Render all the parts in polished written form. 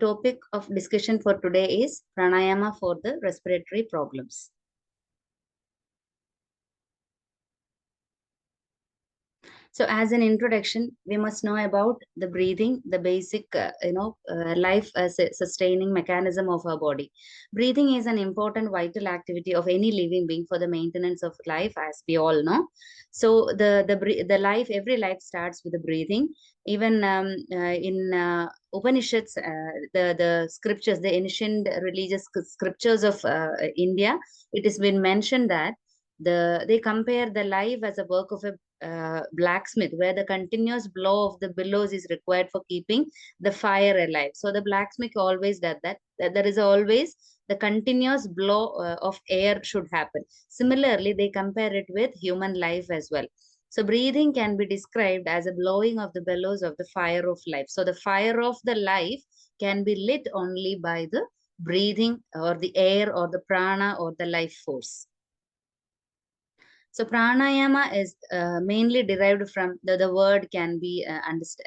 Topic of discussion for today is pranayama for the respiratory problems. So as an introduction, we must know about the breathing, the basic, life as a sustaining mechanism of our body. Breathing is an important vital activity of any living being for the maintenance of life, as we all know. So every life starts with the breathing. Even in Upanishads, the scriptures, the ancient religious scriptures of India, it has been mentioned that they compare the life as a work of a blacksmith, where the continuous blow of the bellows is required for keeping the fire alive. So the blacksmith always does that there is always the continuous blow of air should happen. Similarly, they compare it with human life as well. So breathing can be described as a blowing of the bellows of the fire of life. So the fire of the life can be lit only by the breathing or the air or the prana or the life force. So pranayama is mainly derived from the word can be,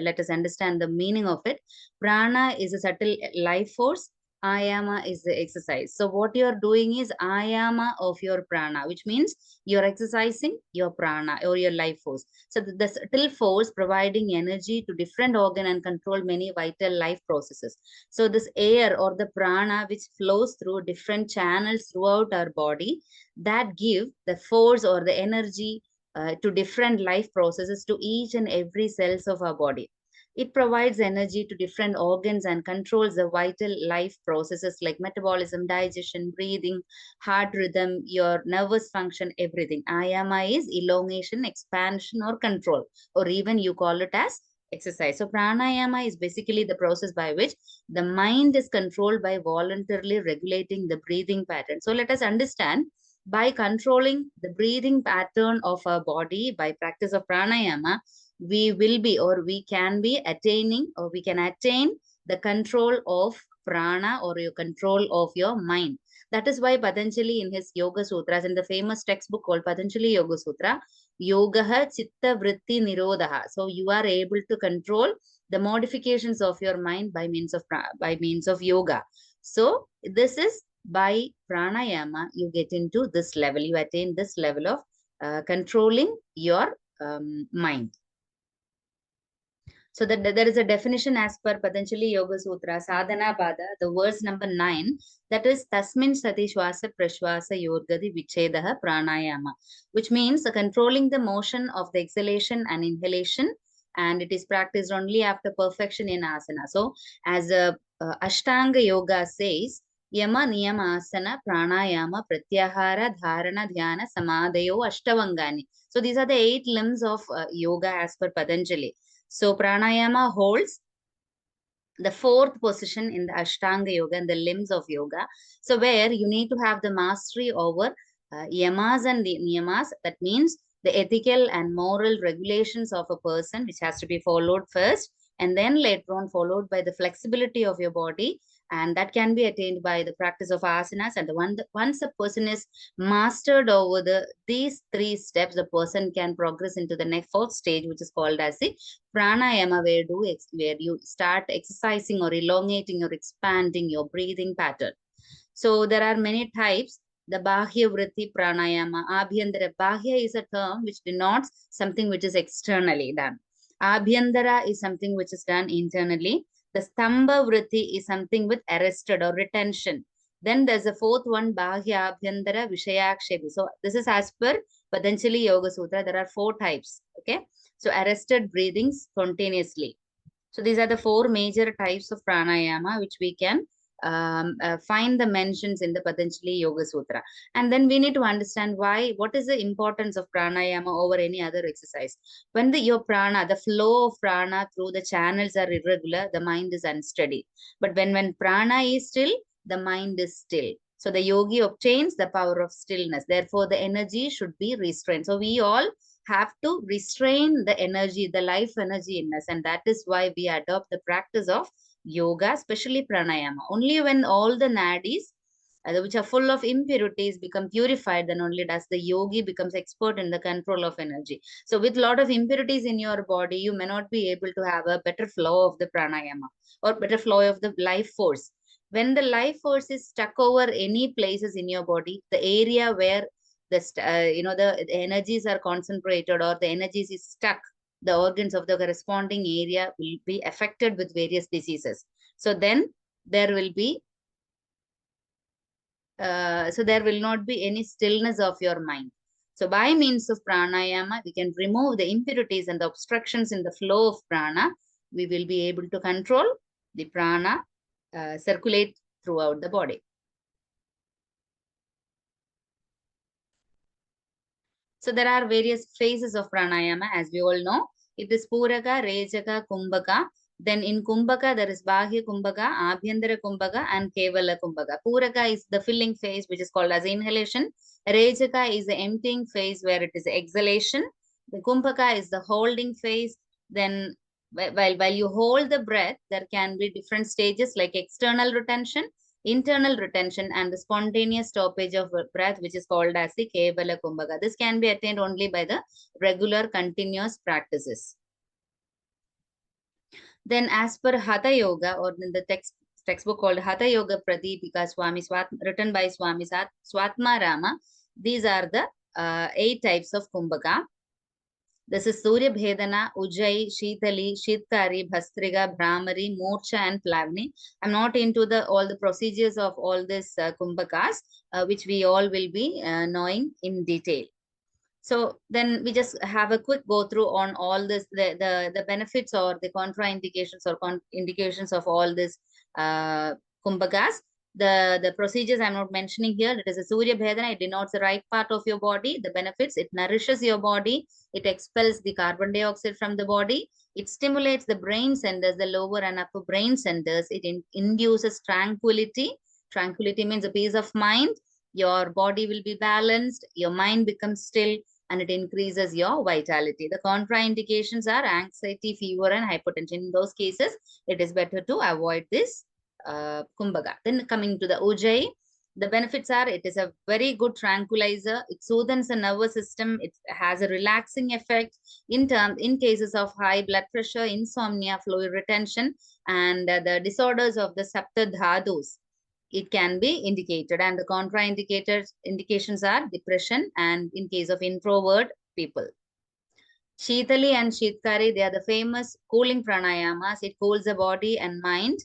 let us understand the meaning of it. Prana is a subtle life force. Ayama is the exercise. So what you are doing is ayama of your prana, which means you're exercising your prana or your life force. So the subtle force providing energy to different organ and control many vital life processes. So this air or the prana which flows through different channels throughout our body, that give the force or the energy to different life processes to each and every cells of our body. It provides energy to different organs and controls the vital life processes like metabolism, digestion, breathing, heart rhythm, your nervous function, everything. Ayama is elongation, expansion, or control, or even you call it as exercise. So pranayama is basically the process by which the mind is controlled by voluntarily regulating the breathing pattern. So let us understand, by controlling the breathing pattern of our body by practice of pranayama, we will be or we can be attaining or we can attain the control of prana or your control of your mind. That is why Patanjali in his Yoga Sutras, in the famous textbook called Patanjali Yoga Sutra, Yogaha Chitta Vritti Nirodha. So you are able to control the modifications of your mind by means of yoga. So this is by pranayama, you get into this level, you attain this level of controlling your mind. So that there is a definition as per Patanjali Yoga Sutra, Sadhana Pada, the verse number 9, that is Tasmin Sati Shwasa Prashwasa Yorgadi Vichedaha Pranayama, which means controlling the motion of the exhalation and inhalation, and it is practiced only after perfection in asana. So as Ashtanga Yoga says, Yama Niyama Asana Pranayama Pratyahara Dharana Dhyana Samadhayo Ashtavangani. So these are the 8 limbs of yoga as per Patanjali. So pranayama holds the 4th position in the Ashtanga Yoga and the limbs of yoga. So where you need to have the mastery over yamas and the niyamas. That means the ethical and moral regulations of a person, which has to be followed first, and then later on followed by the flexibility of your body, and that can be attained by the practice of asanas. And once a person is mastered over these 3 steps, the person can progress into the next 4th stage, which is called as the pranayama, where you start exercising or elongating or expanding your breathing pattern. So there are many types. The Bahya Vritti Pranayama, Abhyandara. Bahya is a term which denotes something which is externally done. Abhyandara is something which is done internally. The Stamba Vritti is something with arrested or retention. Then there's a 4th one, Bahya Abhyandara Vishayakshepi. So this is as per Patanjali Yoga Sutra. There are 4 types. Okay. So arrested breathing spontaneously. So these are the 4 major types of pranayama which we can find the mentions in the Patanjali Yoga Sutra. And then we need to understand what is the importance of pranayama over any other exercise. When your prana, the flow of prana through the channels are irregular, the mind is unsteady. But when prana is still, the mind is still. So the yogi obtains the power of stillness. Therefore, the energy should be restrained. So we all have to restrain the energy, the life energy in us. And that is why we adopt the practice of yoga, especially pranayama. Only when all the nadis which are full of impurities become purified, then only does the yogi becomes expert in the control of energy. So with lot of impurities in your body, you may not be able to have a better flow of the pranayama or better flow of the life force. When the life force is stuck over any places in your body, the area where the energies are concentrated or the energies is stuck, the organs of the corresponding area will be affected with various diseases. So then there will be so there will not be any stillness of your mind. So by means of pranayama, we can remove the impurities and the obstructions in the flow of prana. We will be able to control the prana circulate throughout the body. So there are various phases of pranayama, as we all know. It is Puraka, Rejaka, Kumbhaka. Then in Kumbhaka, there is Bahya Kumbhaka, Abhyantara Kumbhaka, and Kevala Kumbhaka. Puraka is the filling phase, which is called as inhalation. Rejaka is the emptying phase, where it is exhalation. The Kumbhaka is the holding phase. Then while you hold the breath, there can be different stages like external retention, internal retention, and the spontaneous stoppage of breath, which is called as the Kevala Kumbhaka. This can be attained only by the regular continuous practices. Then as per Hatha Yoga, or in the textbook called Hatha Yoga Pradipika Swami, written by Swami Swatma Rama, these are the 8 types of Kumbhaka. This is Surya Bhedana, Ujjayi, Shitali, Shitkari, Bhastriga, Brahmari, Moksha, and Plavani. I'm not into all the procedures of all these Kumbhakas, which we all will be knowing in detail. So then we just have a quick go through on all this, the benefits or the contraindications or indications of all these Kumbhakas. The procedures I'm not mentioning here. It is a Surya Bhedana. It denotes the right part of your body. The benefits: it nourishes your body. It expels the carbon dioxide from the body. It stimulates the brain centers, the lower and upper brain centers. It induces tranquility. Tranquility means a peace of mind. Your body will be balanced. Your mind becomes still, and it increases your vitality. The contraindications are anxiety, fever, and hypertension. In those cases, it is better to avoid this Kumbhaka. Then coming to the Ujjayi, the benefits are: it is a very good tranquilizer. It soothes the nervous system. It has a relaxing effect in cases of high blood pressure, insomnia, fluid retention, and the disorders of the Sapta Dhadus. It can be indicated, and the indications are depression and in case of introvert people. Shitali and Shitkari, they are the famous cooling pranayamas. It cools the body and mind.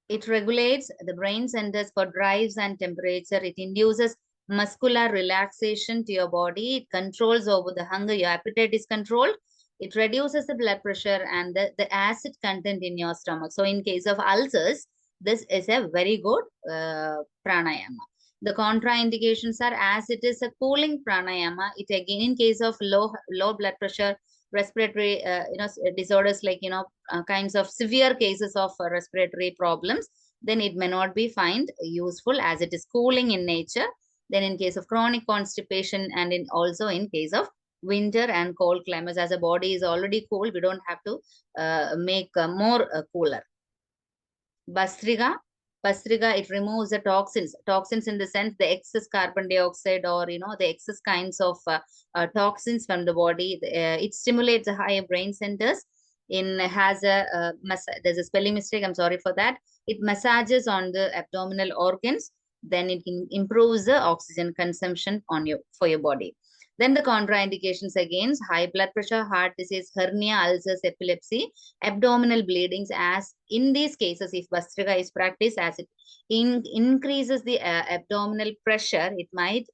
It regulates the brain centers for drives and temperature. It induces muscular relaxation to your body. It controls over the hunger. Your appetite is controlled. It reduces the blood pressure and the acid content in your stomach. So in case of ulcers, this is a very good pranayama. The contraindications are, as it is a cooling pranayama, it again in case of low blood pressure, respiratory disorders like kinds of severe cases of respiratory problems, then it may not be find useful as it is cooling in nature. Then in case of chronic constipation, and also in case of winter and cold climates, as a body is already cold, we don't have to make more cooler. Bastriga, it removes the toxins in the sense the excess carbon dioxide or the excess kinds of toxins from the body. It stimulates the higher brain centers. There's a spelling mistake, I'm sorry for that. It massages on the abdominal organs. Then it improves the oxygen consumption for your body. Then the contraindications again: high blood pressure, heart disease, hernia, ulcers, epilepsy, abdominal bleedings. As in these cases, if Bastrika is practiced, as it increases the abdominal pressure, it might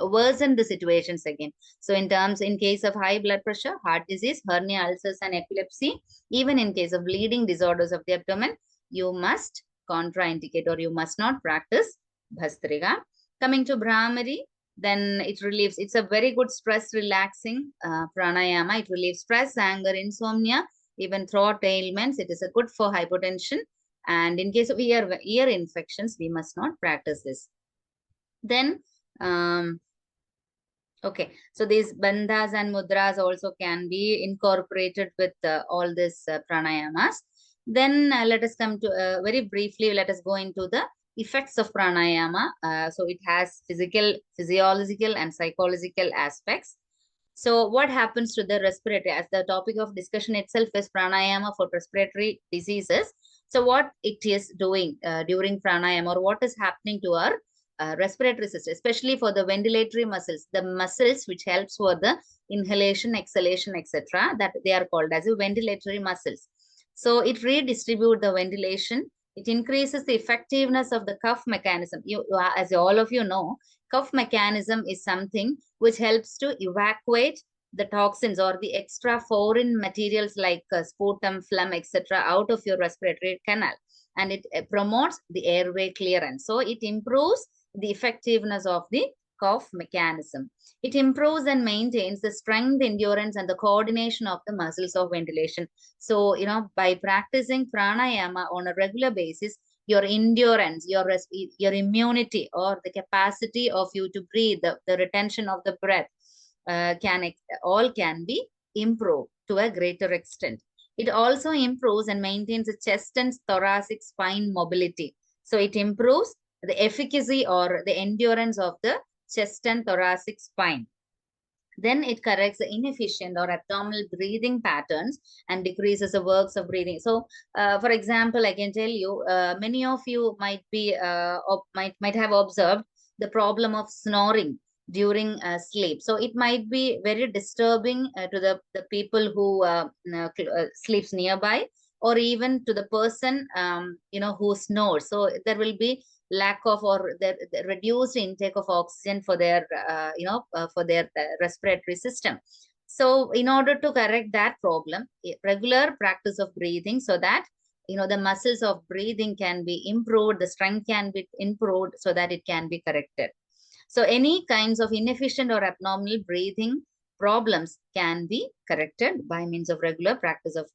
worsen the situations again. So in case of high blood pressure, heart disease, hernia, ulcers, and epilepsy, even in case of bleeding disorders of the abdomen, you must contraindicate or you must not practice Bhastrika. Coming to Brahmari, then it's a very good stress relaxing pranayama. It relieves stress, anger, insomnia, even throat ailments. It is a good for hypertension. And in case of ear infections, we must not practice this. Then, okay, so these bandhas and mudras also can be incorporated with all these pranayamas. Then let us come to very briefly, let us go into the effects of pranayama. So it has physical, physiological, and psychological aspects. So what happens to the respiratory? As the topic of discussion itself is pranayama for respiratory diseases. So what it is doing during pranayama, or what is happening to our respiratory system, especially for the ventilatory muscles, the muscles which helps for the inhalation, exhalation, etc. That they are called as a ventilatory muscles. So it redistributes the ventilation. It increases the effectiveness of the cough mechanism. As all of you know, cough mechanism is something which helps to evacuate the toxins or the extra foreign materials like sputum, phlegm, etc. out of your respiratory canal, and it promotes the airway clearance. So it improves the effectiveness of the cough mechanism. It improves and maintains the strength, endurance, and the coordination of the muscles of ventilation. So, by practicing pranayama on a regular basis, your endurance, your immunity, or the capacity of you to breathe, the retention of the breath, can be improved to a greater extent. It also improves and maintains the chest and thoracic spine mobility. So it improves the efficacy or the endurance of the chest and thoracic spine. Then it corrects the inefficient or abdominal breathing patterns and decreases the works of breathing. So, for example, I can tell you, many of you might have observed the problem of snoring during sleep. So it might be very disturbing to the people who sleeps nearby, or even to the person who snores. So there will be lack of, or the reduced intake of oxygen for their respiratory system. So in order to correct that problem, regular practice of breathing, so that the muscles of breathing can be improved, the strength can be improved, so that it can be corrected. So any kinds of inefficient or abnormal breathing problems can be corrected by means of regular practice of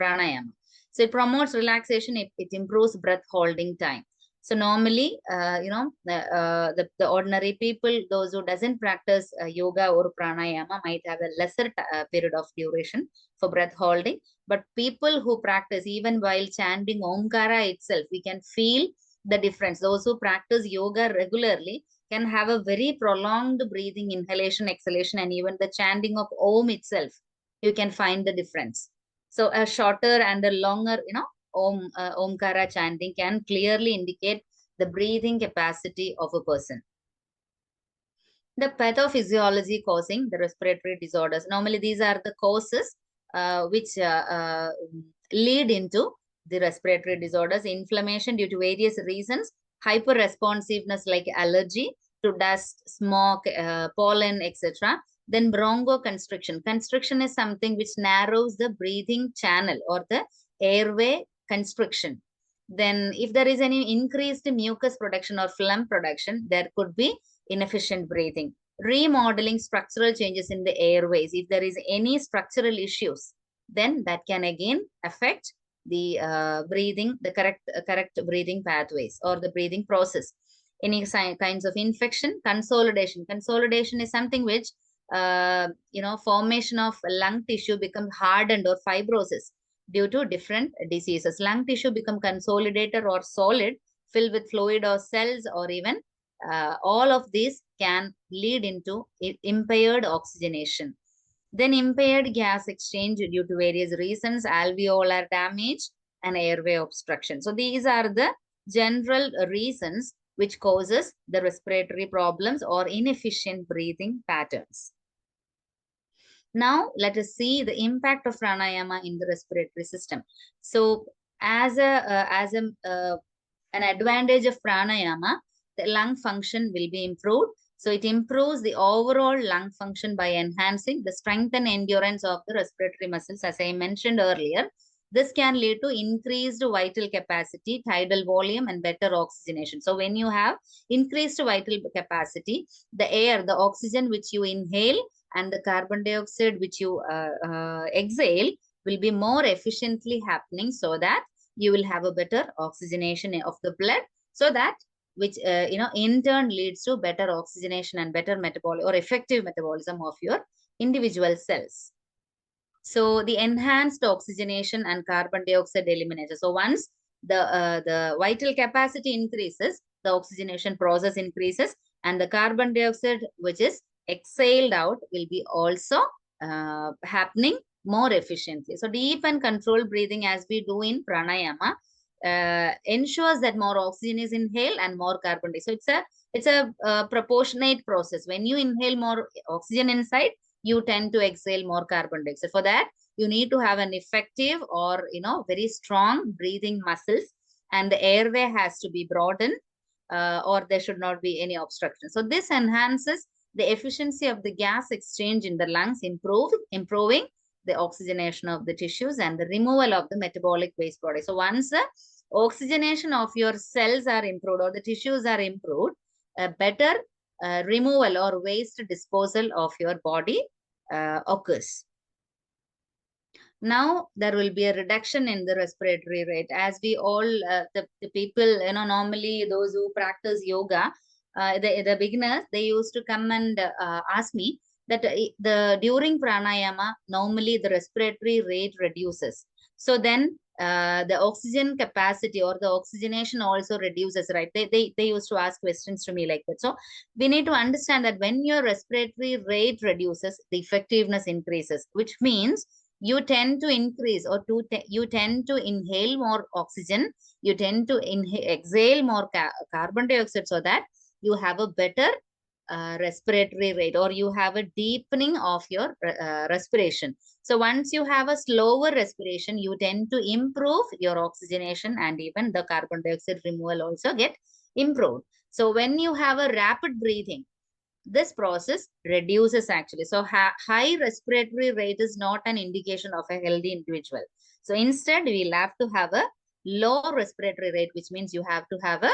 pranayama. So it promotes relaxation, it improves breath holding time. So normally, the ordinary people, those who doesn't practice yoga or pranayama, might have a lesser period of duration for breath holding. But people who practice, even while chanting Omkara itself, we can feel the difference. Those who practice yoga regularly can have a very prolonged breathing, inhalation, exhalation, and even the chanting of Om itself, you can find the difference. So a shorter and a longer, Omkara chanting can clearly indicate the breathing capacity of a person. The pathophysiology causing the respiratory disorders. Normally, these are the causes which lead into the respiratory disorders. Inflammation due to various reasons, hyperresponsiveness like allergy to dust, smoke, pollen, etc. Then bronchoconstriction. Constriction is something which narrows the breathing channel or the airway constriction. Then if there is any increased mucus production or phlegm production, there could be inefficient breathing. Remodeling structural changes in the airways. If there is any structural issues, then that can again affect the breathing, the correct breathing pathways or the breathing process. Any kinds of infection, consolidation. Consolidation is something which, formation of lung tissue becomes hardened or fibrosis due to different diseases. Lung tissue become consolidated or solid, filled with fluid or cells, or even all of these can lead into impaired oxygenation. Then impaired gas exchange due to various reasons, alveolar damage and airway obstruction. So these are the general reasons which causes the respiratory problems or inefficient breathing patterns. Now let us see the impact of pranayama in the respiratory system. So as an advantage of pranayama, the lung function will be improved. So it improves the overall lung function by enhancing the strength and endurance of the respiratory muscles, as I mentioned earlier. This can lead to increased vital capacity, tidal volume, and better oxygenation. So when you have increased vital capacity, the air, the oxygen which you inhale and the carbon dioxide which you exhale will be more efficiently happening, so that you will have a better oxygenation of the blood, so that which in turn leads to better oxygenation and better metabolic or effective metabolism of your individual cells. So the enhanced oxygenation and carbon dioxide elimination. So once the vital capacity increases, the oxygenation process increases, and the carbon dioxide which is exhaled out will be also happening more efficiently. So deep and controlled breathing, as we do in pranayama, ensures that more oxygen is inhaled and more carbon dioxide. So it's a proportionate process. When you inhale more oxygen inside, you tend to exhale more carbon dioxide. For that, you need to have an effective or very strong breathing muscles, and the airway has to be broadened, or there should not be any obstruction. So this enhances the efficiency of the gas exchange in the lungs, improving the oxygenation of the tissues and the removal of the metabolic waste products. So once the oxygenation of your cells are improved or the tissues are improved, a better removal or waste disposal of your body occurs. Now there will be a reduction in the respiratory rate, as we all the people normally those who practice yoga, the beginners, they used to come and ask me that the during pranayama normally the respiratory rate reduces, so then the oxygen capacity or the oxygenation also reduces, right? They used to ask questions to me like that. So we need to understand that when your respiratory rate reduces, the effectiveness increases, which means you tend to increase or you tend to inhale more oxygen, you tend to exhale more carbon dioxide, so that you have a better respiratory rate, or you have a deepening of your respiration. So once you have a slower respiration, you tend to improve your oxygenation, and even the carbon dioxide removal also get improved. So when you have a rapid breathing, this process reduces actually. So high respiratory rate is not an indication of a healthy individual. So instead, we'll have to have a low respiratory rate, which means you have to have a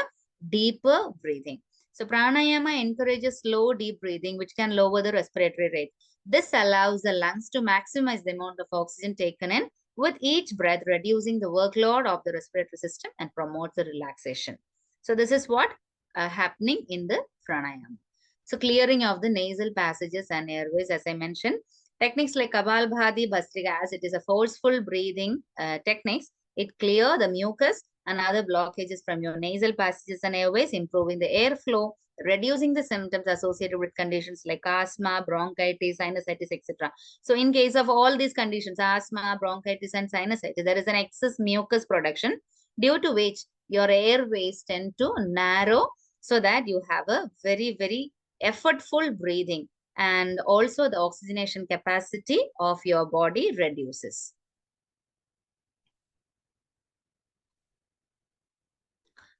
deeper breathing. So pranayama encourages slow, deep breathing, which can lower the respiratory rate. This allows the lungs to maximize the amount of oxygen taken in with each breath, reducing the workload of the respiratory system and promotes the relaxation. So this is what happening in the pranayama. So clearing of the nasal passages and airways, as I mentioned, techniques like Kapalbhati, Bhastrika, as it is a forceful breathing techniques, it clear the mucus and other blockages from your nasal passages and airways, improving the airflow, reducing the symptoms associated with conditions like asthma, bronchitis, sinusitis, etc. So in case of all these conditions, asthma, bronchitis, and sinusitis, there is an excess mucus production, due to which your airways tend to narrow, so that you have a very, very effortful breathing, and also the oxygenation capacity of your body reduces.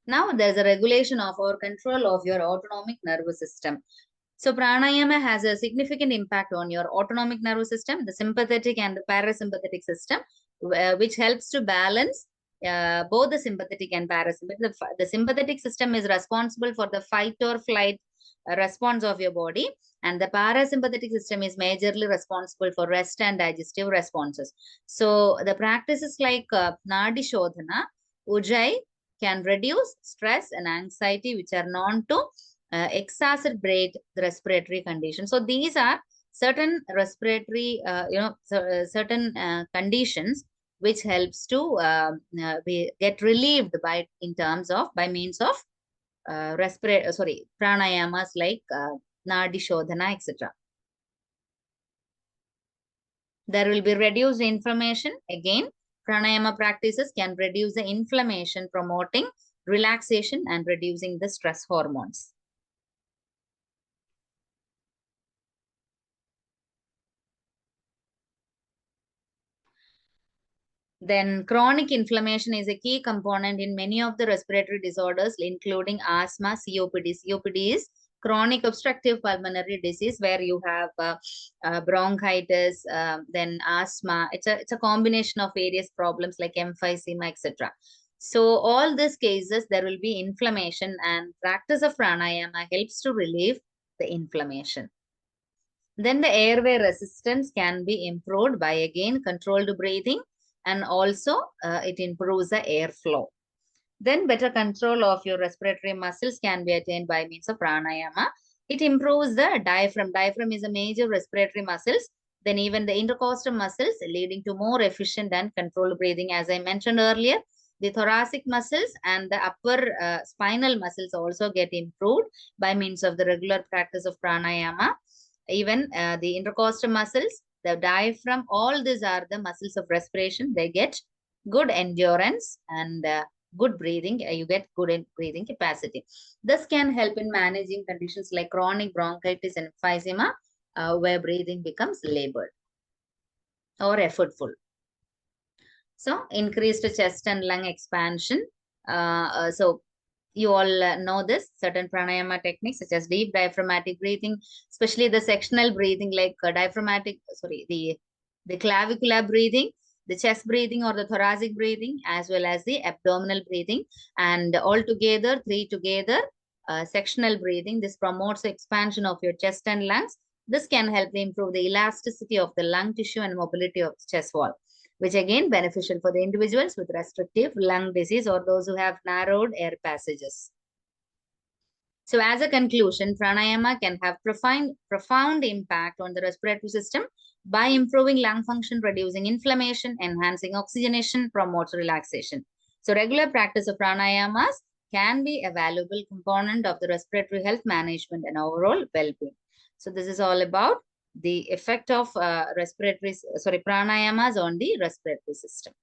Now there's a regulation of or control of your autonomic nervous system. So pranayama has a significant impact on your autonomic nervous system, the sympathetic and the parasympathetic system, which helps to balance both the sympathetic and parasympathetic. The sympathetic system is responsible for the fight or flight response of your body, and the parasympathetic system is majorly responsible for rest and digestive responses. So the practices like Nadi Shodhana, Ujjayi, can reduce stress and anxiety, which are known to exacerbate the respiratory condition. So these are certain respiratory, certain conditions which helps to get relieved by means of pranayamas like Nadi Shodhana, etc. There will be reduced inflammation. Again, pranayama practices can reduce the inflammation, promoting relaxation and reducing the stress hormones. Then chronic inflammation is a key component in many of the respiratory disorders, including asthma, COPD. COPD is chronic obstructive pulmonary disease, where you have bronchitis, then asthma. It's a combination of various problems like emphysema, etc. So all these cases, there will be inflammation, and practice of pranayama helps to relieve the inflammation. Then the airway resistance can be improved by, again, controlled breathing, and also it improves the airflow. Then better control of your respiratory muscles can be attained by means of pranayama. It improves the diaphragm. Diaphragm is a major respiratory muscles, then even the intercostal muscles, leading to more efficient and controlled breathing. As I mentioned earlier, the thoracic muscles and the upper spinal muscles also get improved by means of the regular practice of pranayama. Even the intercostal muscles, the diaphragm, all these are the muscles of respiration. They get good endurance and good breathing. You get good breathing capacity. This can help in managing conditions like chronic bronchitis and emphysema, where breathing becomes labored or effortful. So increased chest and lung expansion. So you all know this, certain pranayama techniques such as deep diaphragmatic breathing, especially the sectional breathing like the clavicular breathing, the chest breathing or the thoracic breathing, as well as the abdominal breathing. And all together, three together, sectional breathing. This promotes the expansion of your chest and lungs. This can help improve the elasticity of the lung tissue and mobility of the chest wall, which again beneficial for the individuals with restrictive lung disease or those who have narrowed air passages. So as a conclusion, pranayama can have profound impact on the respiratory system by improving lung function, reducing inflammation, enhancing oxygenation, promotes relaxation. So regular practice of pranayamas can be a valuable component of the respiratory health management and overall well-being. So this is all about the effect of pranayamas on the respiratory system.